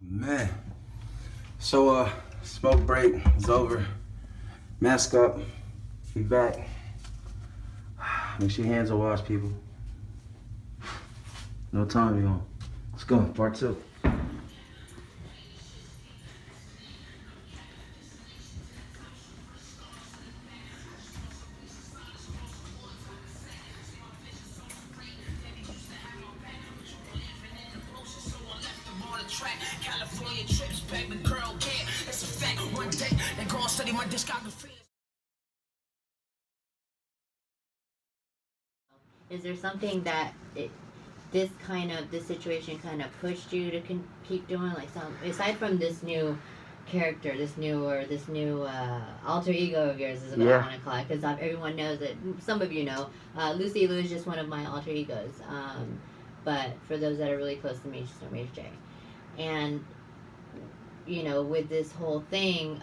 Man. So, smoke break is over. Mask up. Be back. Make sure your hands are washed, people. No time, you on. Let's go. Part two. California trips, baby girl, yeah, it's a fact. One day they go and study my discography. Is there something that this situation kind of pushed you to keep doing, like, some aside from this new character, this new alter ego of yours, is what I want to call it, because everyone knows that, some of you know, Lucy Lou is just one of my alter egos, but for those that are really close to me, just know Major J. And with this whole thing,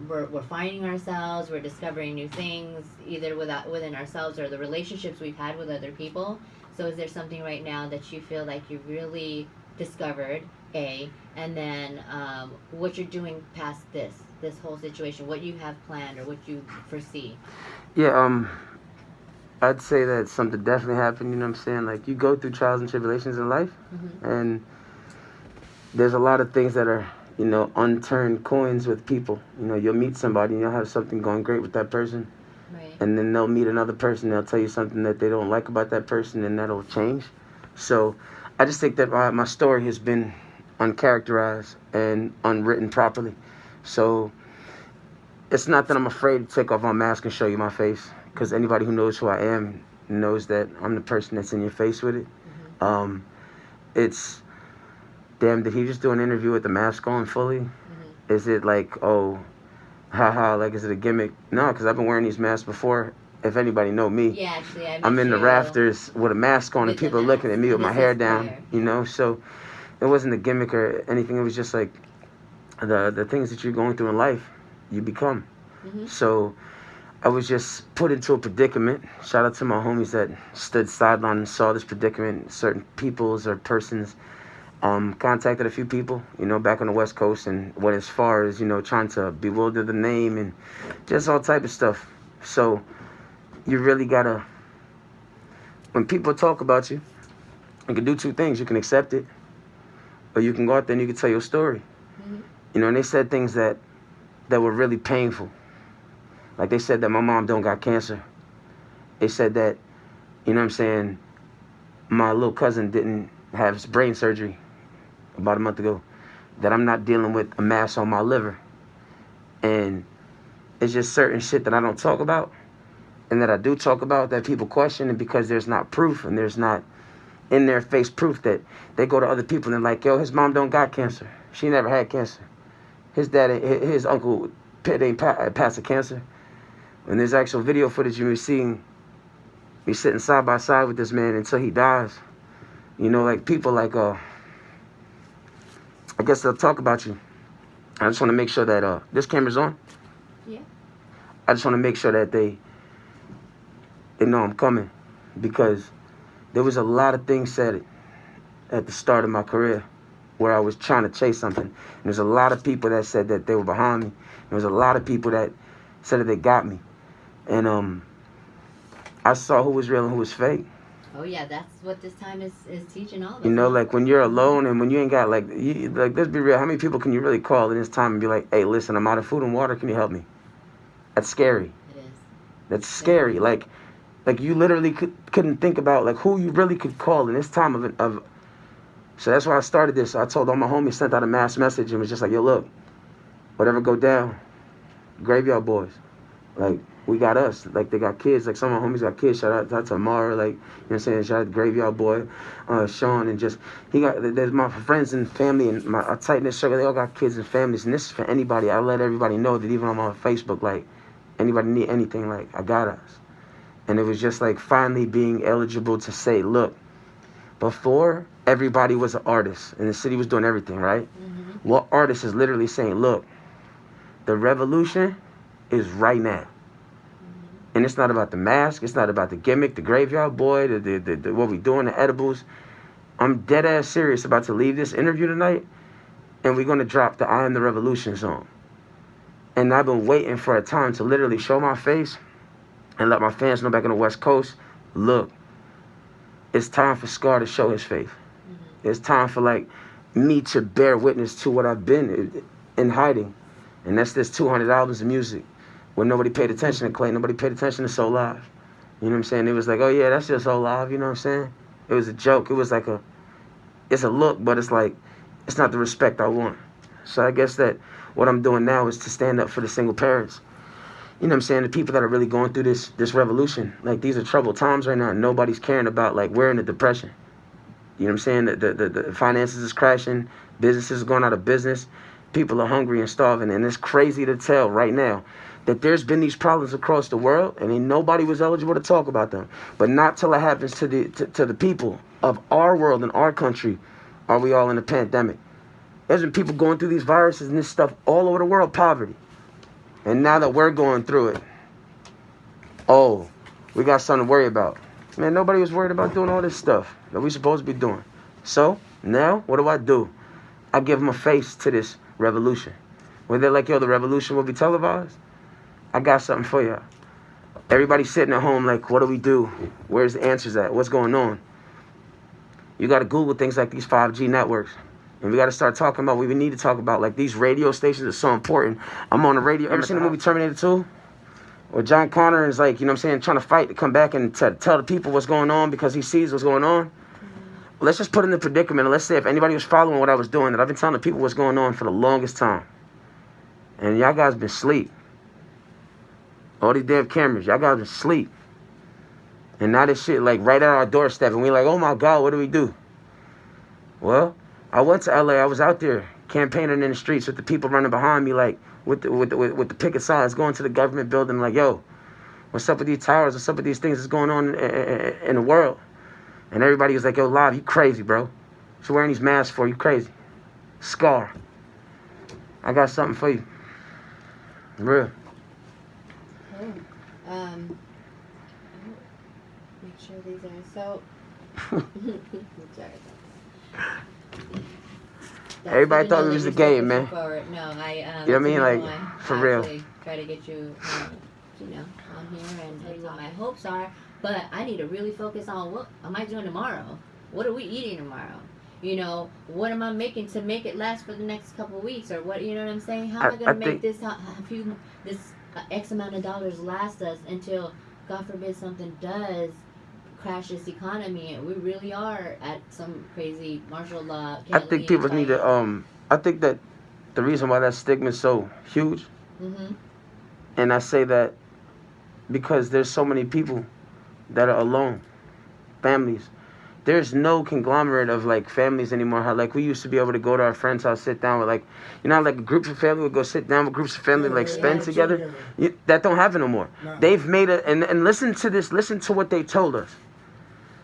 we're finding ourselves, we're discovering new things, either within ourselves or the relationships we've had with other people. So is there something right now that you feel like you really discovered, and then what you're doing past this whole situation, what you have planned or what you foresee? Yeah, I'd say that something definitely happened, you know what I'm saying? Like, you go through trials and tribulations in life, and there's a lot of things that are, unturned coins with people. You'll meet somebody and you'll have something going great with that person. Right. And then they'll meet another person, they'll tell you something that they don't like about that person, and that'll change. So I just think that my story has been uncharacterized and unwritten properly. So it's not that I'm afraid to take off my mask and show you my face, because anybody who knows who I am knows that I'm the person that's in your face with it. It's, damn, did he just do an interview with the mask on fully? Is it like, oh, haha, like, is it a gimmick? No, because I've been wearing these masks before. If anybody know me, Yeah, actually, I'm in the rafters with a mask on and people are looking at me with my hair down, so it wasn't a gimmick or anything. It was just like the things that you're going through in life, you become. So I was just put into a predicament. Shout out to my homies that stood sideline and saw this predicament. Certain peoples or persons contacted a few people, back on the West Coast, and went as far as, trying to bewilder the name and just all type of stuff. So you really gotta, when people talk about you, you can do two things. You can accept it, or you can go out there and you can tell your story. And they said things that were really painful. Like, they said that my mom don't got cancer. They said that, my little cousin didn't have brain surgery about a month ago, that I'm not dealing with a mass on my liver. And it's just certain shit that I don't talk about, and that I do talk about that people question, and because there's not proof, and there's not in their face proof, that they go to other people and like, yo, his mom don't got cancer. She never had cancer. His dad, his uncle ain't passed of cancer. And there's actual video footage of me seeing me sitting side by side with this man until he dies. Like, people like, I guess they'll talk about you. I just want to make sure that this camera's on. Yeah. I just want to make sure that they know I'm coming, because there was a lot of things said at the start of my career where I was trying to chase something. And there's a lot of people that said that they were behind me. There was a lot of people that said that they got me. And I saw who was real and who was fake. Oh yeah, that's what this time is teaching all of us. Like, when you're alone and when you ain't got, like, let's be real. How many people can you really call in this time and be like, hey, listen, I'm out of food and water. Can you help me? That's scary. It is. That's scary. Like you literally couldn't think about, like, who you really could call in this time of. So that's why I started this. I told all my homies, sent out a mass message, and was just like, yo, look, whatever go down, Graveyard Boys. Like, we got us. Like, they got kids. Like, some of my homies got kids. Shout out to Amara. Like, you know what I'm saying? Shout out to Graveyard Boy, Sean, and just, there's my friends and family and my tight-knit circle. They all got kids and families. And this is for anybody. I let everybody know that even on Facebook, like, anybody need anything, like, I got us. And it was just like finally being eligible to say, look, before everybody was an artist and the city was doing everything, right? What artist is literally saying, look, the revolution is right now. And it's not about the mask. It's not about the gimmick, the Graveyard Boy, the what we doing, the edibles. I'm dead ass serious about to leave this interview tonight and we're gonna drop the "I Am the Revolution" song. And I've been waiting for a time to literally show my face and let my fans know back on the West Coast, look, it's time for Scxar to show his face. It's time for like me to bear witness to what I've been in hiding. And that's this 200 albums of music where nobody paid attention to Clay, nobody paid attention to So Live. You know what I'm saying? It was like, oh yeah, that's just So Live, you know what I'm saying? It was a joke. It was like it's a look, but it's like, it's not the respect I want. So I guess that what I'm doing now is to stand up for the single parents. You know what I'm saying? The people that are really going through this revolution. Like, these are troubled times right now, and nobody's caring about, like, we're in a depression. You know what I'm saying? The finances is crashing. Businesses are going out of business. People are hungry and starving. And it's crazy to tell right now that there's been these problems across the world, and ain't nobody was eligible to talk about them. But not till it happens to the people of our world and our country are we all in a pandemic. There's been people going through these viruses and this stuff all over the world, poverty. And now that we're going through it, oh, we got something to worry about. Man, nobody was worried about doing all this stuff that we supposed to be doing. So, now, what do? I give them a face to this revolution. When they're like, yo, the revolution will be televised, I got something for y'all. Everybody sitting at home like, what do we do? Where's the answers at? What's going on? You got to Google things like these 5G networks. And we got to start talking about what we need to talk about. Like, these radio stations are so important. I'm on the radio. Ever seen the movie Terminator 2? Where John Connor is like, you know what I'm saying, trying to fight to come back and tell the people what's going on because he sees what's going on. Well, let's just put in the predicament. And let's say if anybody was following what I was doing, that I've been telling the people what's going on for the longest time. And y'all guys been asleep. All these damn cameras, y'all guys been asleep. And now this shit like right at our doorstep. And we like, oh my God, what do we do? Well, I went to LA. I was out there campaigning in the streets with the people running behind me, like with the picket signs, going to the government building, like, yo, what's up with these towers? What's up with these things that's going on in the world? And everybody was like, yo, Live, you crazy, bro. What you wearing these masks for? You crazy. Scxar. I got something for you. Real. Make sure these are so. Sorry. Everybody thought it was a game, man. Forward. No, I. You know what I mean? Like, for real. Try to get you, on here and tell you what my hopes are. But I need to really focus on what am I doing tomorrow? What are we eating tomorrow? You know, what am I making to make it last for the next couple of weeks, or what? You know what I'm saying? How am I going to make this X amount of dollars last us until, God forbid, something does crash this economy and we really are at some crazy martial law. I think people need to. I think that the reason why that stigma is so huge, and I say that because there's so many people that are alone, families. There's no conglomerate of like families anymore. How like we used to be able to go to our friend's house, sit down with like, you know, like groups of family would go sit down with groups of family, like spend together. That don't happen no more. Nah. They've made it, and listen to this. Listen to what they told us.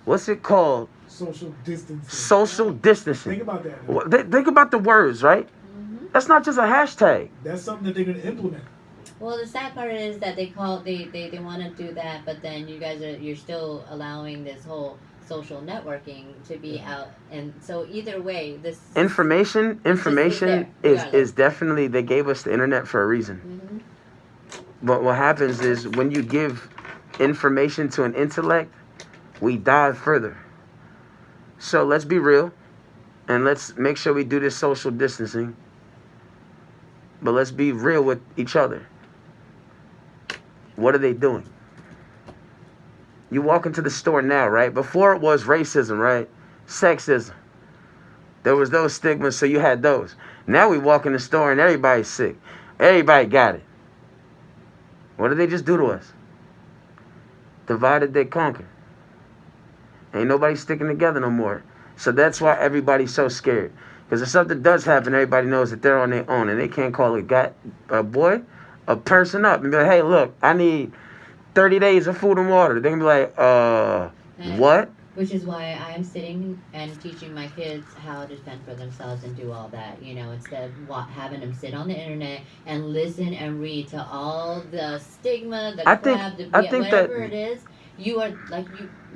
What's it called? Social distancing. Social distancing. Think about that. Think about the words, right? That's not just a hashtag. That's something that they're gonna implement. Well, the sad part is that they want to do that, but then you're still allowing this whole social networking to be out, and so either way, this information is definitely, they gave us the internet for a reason. But what happens is when you give information to an intellect, we dive further. So let's be real, and let's make sure we do this social distancing. But let's be real with each other. What are they doing? You walk into the store now, right? Before it was racism, right? Sexism. There was those stigmas, so you had those. Now we walk in the store and everybody's sick. Everybody got it. What did they just do to us? Divided they conquer. Ain't nobody sticking together no more. So that's why everybody's so scared. Because if something does happen, everybody knows that they're on their own and they can't call a person up and be like, hey, look, I need 30 days of food and water. They're going to be like, what? Which is why I'm sitting and teaching my kids how to fend for themselves and do all that, instead of having them sit on the internet and listen and read to all the stigma, whatever it is. You are like,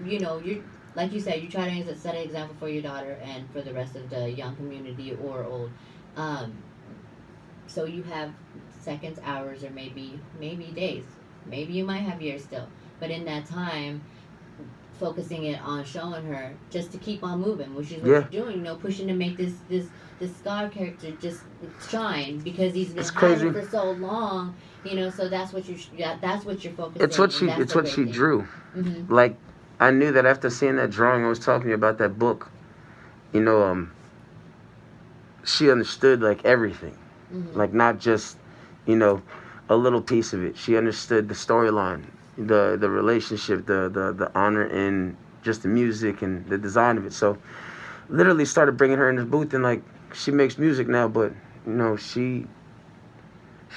you're like you said, you try to set an example for your daughter and for the rest of the young community or old. So you have seconds, hours, or maybe days. Maybe you might have years still. But in that time, focusing it on showing her just to keep on moving, which is what Yeah. you're doing. You know, pushing to make this Scxar character just shine because he's been It's had crazy. it for so long. You know, so that's what that's what you're focusing. It's what and that's it's the what great she thing. drew. Mm-hmm. Like, I knew that after seeing that drawing, I was talking to you about that book. You know, she understood like everything, Mm-hmm. like not just, you know, a little piece of it. She understood the storyline, the relationship, the honor in just the music and the design of it. So, literally started bringing her in the booth, and like she makes music now, but you know she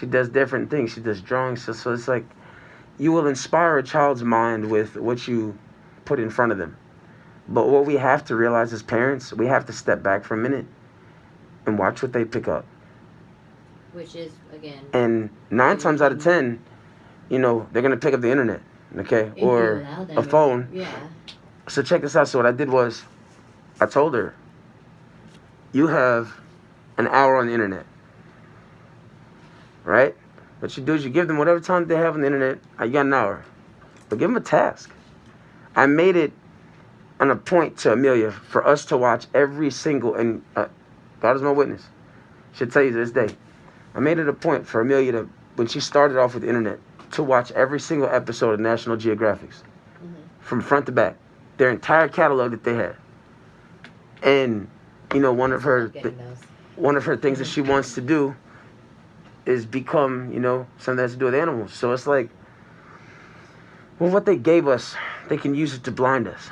does different things. She does drawings, so it's like you will inspire a child's mind with what you put in front of them. But what we have to realize as parents, we have to step back for a minute and watch what they pick up. Which is again. And 9 times out of 10, you know, they're gonna pick up the internet, okay, If you or allow them, a phone. Yeah. So check this out. So what I did was, I told her, you have an hour on the internet, right? What you do is you give them whatever time they have on the internet. You got an hour, but give them a task. I made it on a point to Amelia for us to watch every single, and God is my witness, she'll tell you to this day. I made it a point for Amelia to, when she started off with the internet, to watch every single episode of National Geographics, from front to back, their entire catalog that they had. And you know, one of her things that she wants to do is become, you know, something that has to do with animals. So it's like, well, what they gave us, they can use it to blind us.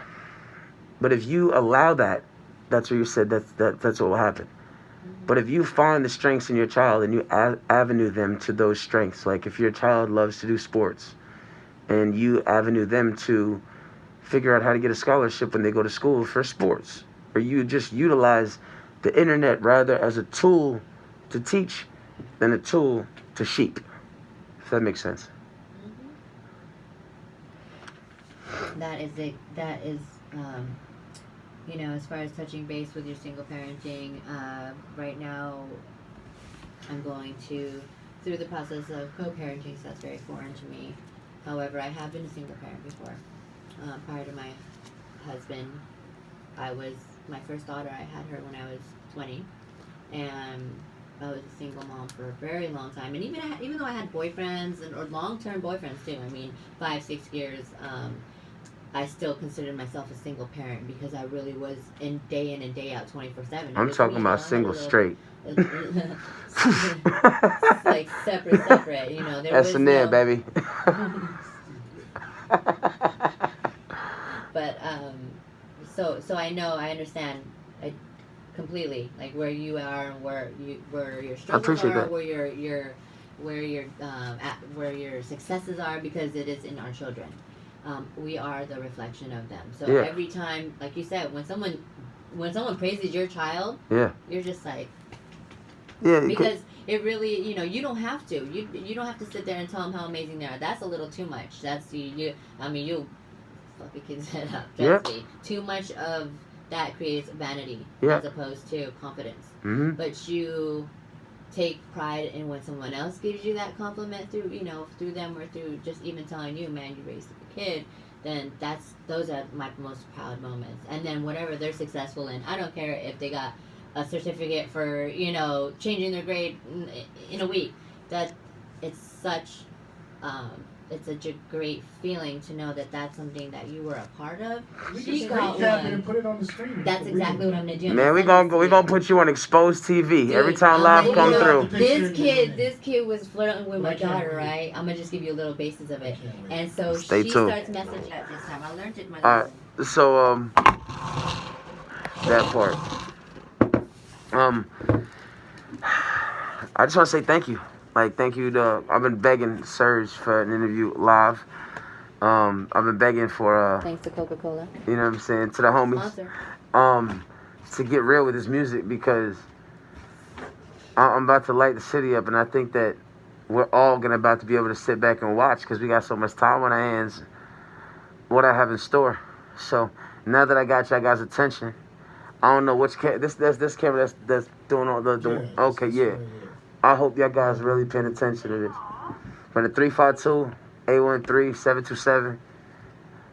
But if you allow that, that's what you said, that's what will happen. But if you find the strengths in your child and you avenue them to those strengths, like if your child loves to do sports and you avenue them to figure out how to get a scholarship when they go to school for sports, or you just utilize the internet rather as a tool to teach than a tool to sheep, if that makes sense. That is you know, as far as touching base with your single parenting, right now I'm going through the process of co-parenting, so that's very foreign to me. However, I have been a single parent before. Prior to my husband, my first daughter, I had her when I was 20, and I was a single mom for a very long time. And even though I had boyfriends or long-term boyfriends too, I mean 5-6 years, I still considered myself a single parent because I really was in and day out 24/7. I'm talking about single straight. Like separate, you know. There was S&M, baby. But so I understand completely, like where you are and where your struggles are, that. where your successes are, because it is in our children. We are the reflection of them. So Yeah. every time, like you said, when someone praises your child, Yeah. you're just like, Yeah. because it really, you know, you don't have to. You don't have to sit there and tell them how amazing they are. That's a little too much. That's you. I mean, you fuck a kid's head up. Trust me. Too much of that creates vanity as opposed to confidence. Mm-hmm. But you take pride in when someone else gives you that compliment through them, or through just even telling you, man, you raised a kid. Then those are my most proud moments. And then whatever they're successful in, I don't care if they got a certificate for, you know, changing their grade in a week. That it's such a great feeling to know that that's something that you were a part of. You got one. And put it on the screen. That's exactly what I'm gonna do. Man, we gonna put you on exposed TV. Dude, every time I'm live gonna- come through. This kid was flirting with my I can't daughter, wait. right? I'm gonna just give you a little basis of it. I can't wait. And so Stay she tuned. starts messaging at this time. I learned it my Alright, so that part. I just want to say thank you. Like, thank you to, I've been begging Serge for an interview live. I've been begging for Thanks to Coca-Cola. you know what I'm saying, to the homies. Sponsor. To get real with his music, because I'm about to light the city up, and I think that we're all about to be able to sit back and watch, because we got so much time on our hands, what I have in store. So now that I got y'all guys' attention, I don't know which this camera that's doing all the Yeah, okay, it's yeah. right here. I hope y'all guys really paying attention to this. From the 352-813-727.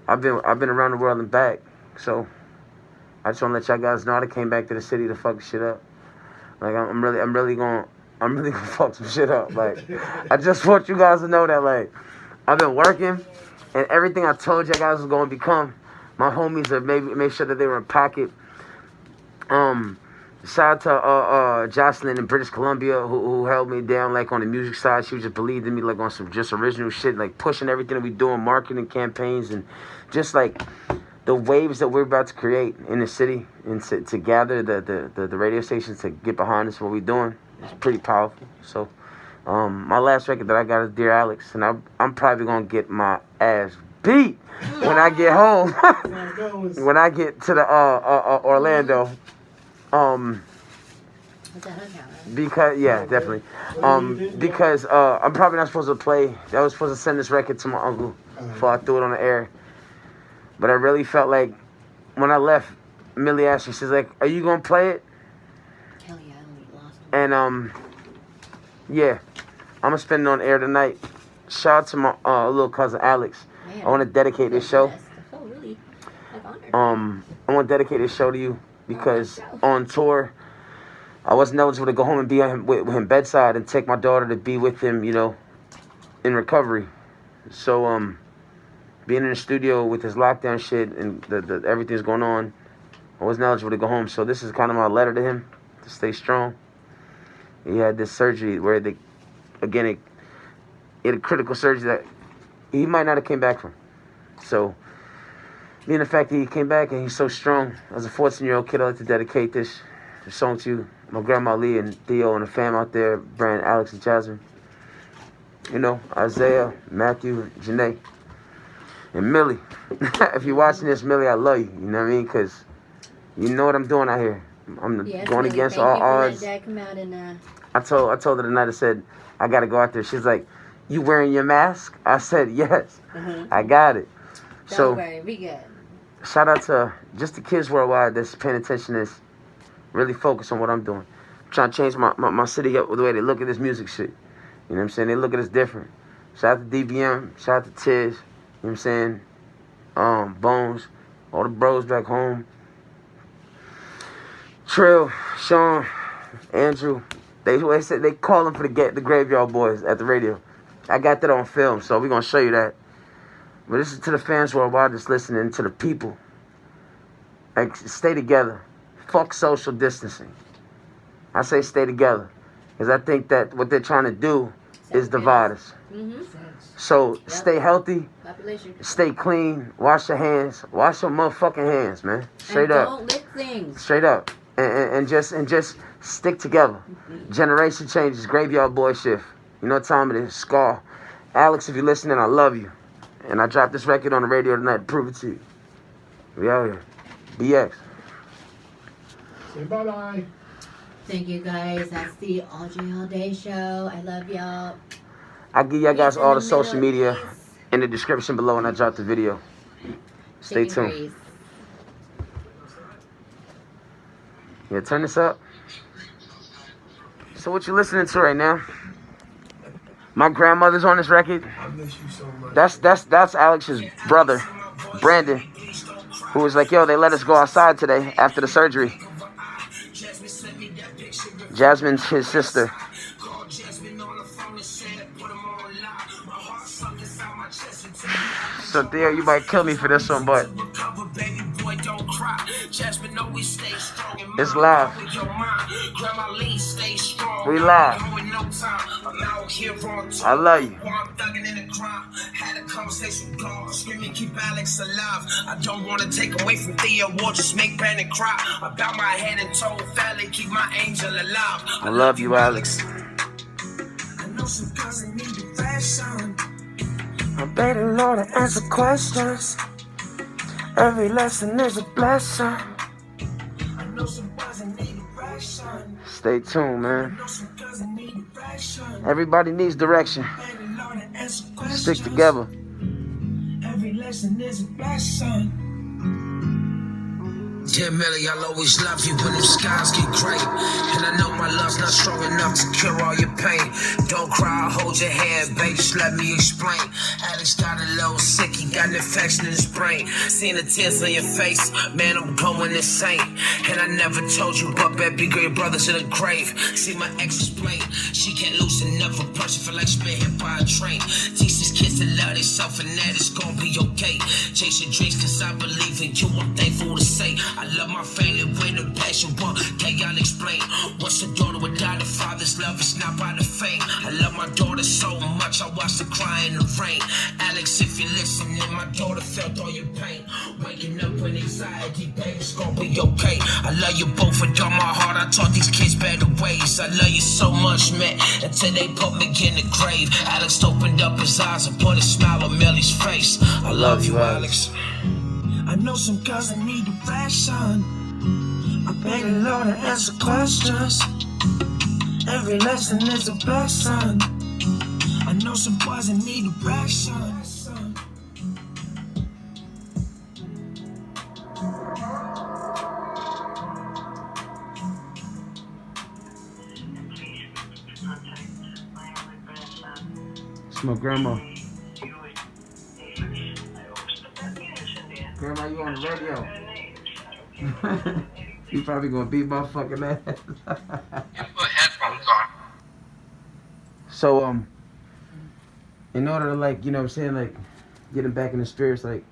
I've been around the world and back, so I just want to let y'all guys know I came back to the city to fuck shit up. Like I'm really gonna fuck some shit up. Like I just want you guys to know that like I've been working, and everything I told you guys was gonna become. My homies have made sure that they were in pocket. Shout out to Jocelyn in British Columbia who held me down like on the music side. She just believed in me like on some just original shit, like pushing everything that we doing, marketing campaigns, and just like the waves that we're about to create in the city and to gather the radio stations to get behind us, what we're doing. It's pretty powerful. So my last record that I got is Dear Alex, and I'm probably gonna get my ass beat when I get home. When I get to the Orlando. Because definitely. Because I'm probably not supposed to play. I was supposed to send this record to my uncle before I threw it on the air. But I really felt like when I left, Millie asked me, she's like, "Are you gonna play it?" Hell yeah, I lost And him. yeah, I'm gonna spend it on air tonight. Shout out to my little cousin Alex. Man, I want to dedicate this show. I feel really honored. I want to dedicate this show to you because on tour, I wasn't eligible to go home and be with him bedside and take my daughter to be with him, you know, in recovery. So being in the studio with his lockdown shit and the everything's going on, I wasn't eligible to go home. So this is kind of my letter to him to stay strong. He had this surgery where he had a critical surgery that he might not have came back from. So being the fact that he came back and he's so strong, as a 14-year-old kid, I'd like to dedicate this song to you, my grandma Lee and Theo and the fam out there, Brand, Alex and Jasmine. You know, Isaiah, Matthew, Janae, and Millie. If you're watching this, Millie, I love you. You know what I mean? Because you know what I'm doing out here. I'm going against all odds. Dad come out and, I told her tonight, I said, I got to go out there. She's like, "You wearing your mask?" I said, "Yes." I got it. Don't worry, we good. Shout out to just the kids worldwide that's paying attention, that's really focused on what I'm doing. I'm trying to change my city up with the way they look at this music shit. You know what I'm saying? They look at us different. Shout out to DBM, shout out to Tiz, you know what I'm saying? Bones, all the bros back home. Trill, Sean, Andrew. They call them for the Graveyard Boys at the radio. I got that on film, so we're going to show you that. But this is to the fans worldwide that's listening, to the people. Like, stay together. Fuck social distancing. I say stay together. Because I think that what they're trying to do is divide us. Mm-hmm. So stay healthy. Population. Stay clean. Wash your hands. Wash your motherfucking hands, man. Straight up. Don't lick things. Straight up. And just stick together. Generation changes. Graveyard Boy shift. You know what time it is. Scxar. Alex, if you're listening, I love you. And I dropped this record on the radio tonight to prove it to you. We out here. BX. Say bye-bye. Thank you guys. That's the All J All Day show. I love y'all. I'll give y'all guys Peace all in the social middle, media peace. in the description below when I drop the video. Stay Chicken tuned. grease. Yeah, turn this up. So what you listening to right now? My grandmother's on this record. I miss you so much. That's Alex's brother, Brandon, who was like, "Yo, they let us go outside today after the surgery." Jasmine's his sister. So Theo, you might kill me for this one, but it's live. We live. I love you. Had a conversation with God, screaming, keep Alex alive. I don't want to take away from Theo or just make Brandon cry. I bow my head and told Fally, keep my angel alive. I love you, Alex. I know some girls that need direction. I beg the Lord to answer questions. Every lesson is a blessing. I know some boys that need direction. Stay tuned, man. I know some girls that need direction. Everybody needs direction. Beg the Lord to answer questions. Stick together. Every lesson is a blessing. Yeah, Millie, I'll always love you when the skies get gray. And I know my love's not strong enough to cure all your pain. Don't cry, hold your head, baby, just let me explain. Alex got a little sick, he got an infection in his brain. Seeing the tears on your face, man, I'm going insane. And I never told you, but baby girl, your brother's in the grave. See my ex explain, she can't lose another person, feel like she been hit by a train. Teach these kids to love themselves and that it's gonna be okay. Chase your dreams cause I believe in you, I'm thankful to say. I love my family with a passion, one day I'll explain. What's a daughter without a father's love? It's not by the fame. I love my daughter so much, I watched her cry in the rain. Alex, if you're listening, my daughter felt all your pain. Waking up with anxiety, baby, it's gonna be okay. I love you both with all my heart, I taught these kids better ways. I love you so much, man, until they put me in the grave. Alex opened up his eyes and put a smile on Millie's face. I love you, Alex. I know some girls that need direction. I beg the Lord to answer questions. Every lesson is a blessing. I know some boys that need direction. It's my grandma. Grandma, you on the radio? You probably gonna beat my fucking ass. You put headphones on. So in order to, like, you know what I'm saying, like, getting back in the spirits, like,